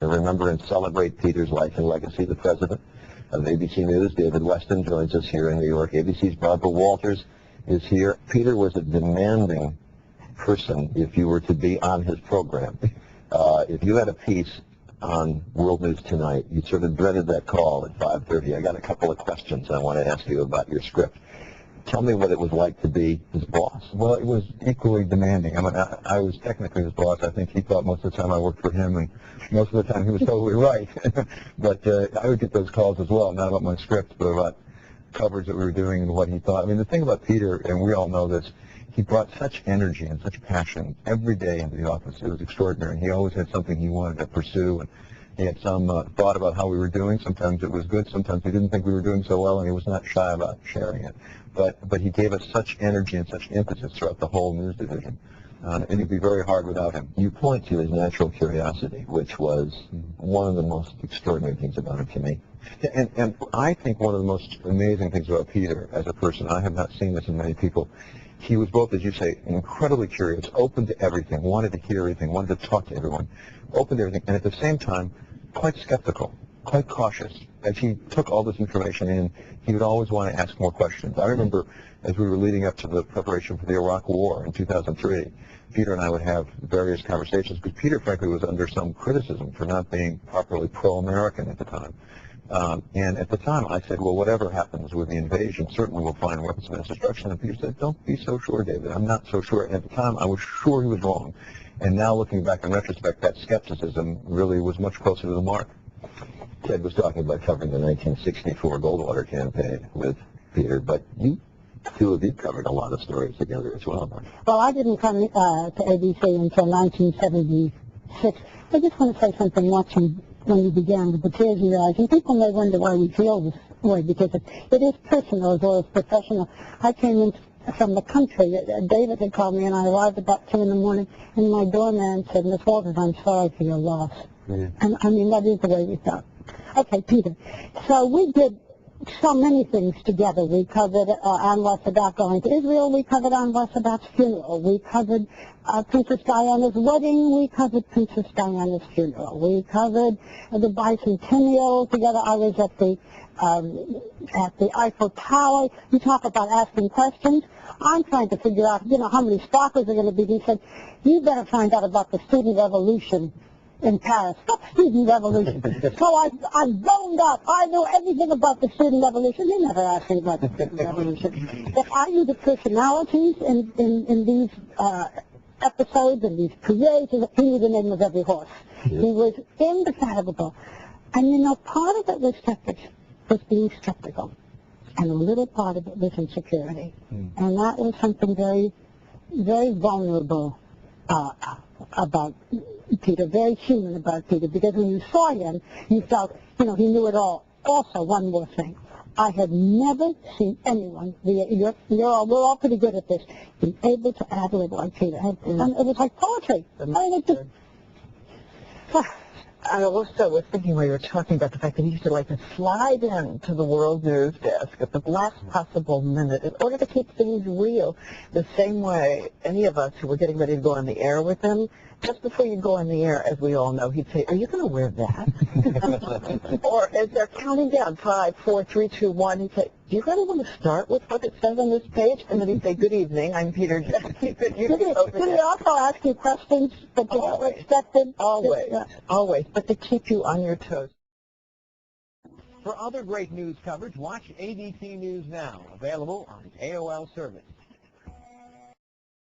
Remember and celebrate Peter's life and legacy. The president of ABC News, David Weston, joins us here in New York. ABC's Barbara Walters is here. Peter was a demanding person if you were to be on his program. If you had a piece on World News Tonight, you sort of dreaded that call at 5:30. I got a couple of questions I want to ask you about your script. Tell me what it was like to be his boss. Well, it was equally demanding. I mean, I was technically his boss. I think he thought most of the time I worked for him, and most of the time he was totally right. But I would get those calls as well, not about my script, but about coverage that we were doing and what he thought. I mean, the thing about Peter, and we all know this, he brought such energy and such passion every day into the office. It was extraordinary. He always had something he wanted to pursue, and he had some thought about how we were doing. Sometimes it was good. Sometimes he didn't think we were doing so well, and he was not shy about sharing it. But he gave us such energy and such emphasis throughout the whole news division. And it'd be very hard without him. You point to his natural curiosity, which was one of the most extraordinary things about him to me. And I think one of the most amazing things about Peter as a person, I have not seen this in many people, he was both, as you say, incredibly curious, open to everything, wanted to hear everything, wanted to talk to everyone, open to everything, and at the same time, quite skeptical, quite cautious. As he took all this information in, he would always want to ask more questions. I remember as we were leading up to the preparation for the Iraq War in 2003, Peter and I would have various conversations, because Peter, frankly, was under some criticism for not being properly pro-American at the time. And at the time, I said, well, whatever happens with the invasion, certainly we'll find weapons of mass destruction. And Peter said, don't be so sure, David. I'm not so sure. And at the time, I was sure he was wrong. And now, looking back in retrospect, that skepticism really was much closer to the mark. Ted was talking about covering the 1964 Goldwater campaign with Peter, but two of you covered a lot of stories together as well. Well, I didn't come to ABC until 1976. I just want to say something watching when you began with the tears in your eyes. And people may wonder why we feel this way, because it is personal as well as professional. I came in from the country. David had called me, and I arrived about 2 in the morning, and my doorman said, Miss Walters, I'm sorry for your loss. Yeah. And I mean, that is the way we felt. Okay, Peter. So we did so many things together. We covered Anwar Sadat going to Israel. We covered Anwar Sadat's funeral. We covered Princess Diana's wedding. We covered Princess Diana's funeral. We covered the bicentennial together. I was at the Eiffel Tower. You talk about asking questions. I'm trying to figure out, how many sparklers are going to be. He said, you better find out about the student revolution in Paris. Stop student revolution. So I boned up. I know everything about the student revolution. They never asked me about the student revolution. But I knew the personalities in these episodes and these creations. He knew the name of every horse. Yeah. He was indefatigable. And part of it was being skeptical. And a little part of it was insecurity. And that was something very, very vulnerable about Peter, very human about Peter, because when you saw him, you felt, he knew it all. Also, one more thing. I had never seen anyone, we're all pretty good at this, be able to ad-lib like Peter. And it was like poetry. I also was thinking while you were talking about the fact that he used to like to slide into the World News desk at the last possible minute in order to keep things real, the same way any of us who were getting ready to go on the air with him, just before you go on the air, as we all know, he'd say, are you going to wear that? Or as they're counting down, 5, 4, 3, 2, 1, he'd say, do you really want to start with what it says on this page? And then he'd say, good evening, I'm Peter Jennings. Did he also ask you questions that you never expected? Always, but to keep you on your toes. For other great news coverage, watch ABC News Now, available on AOL service.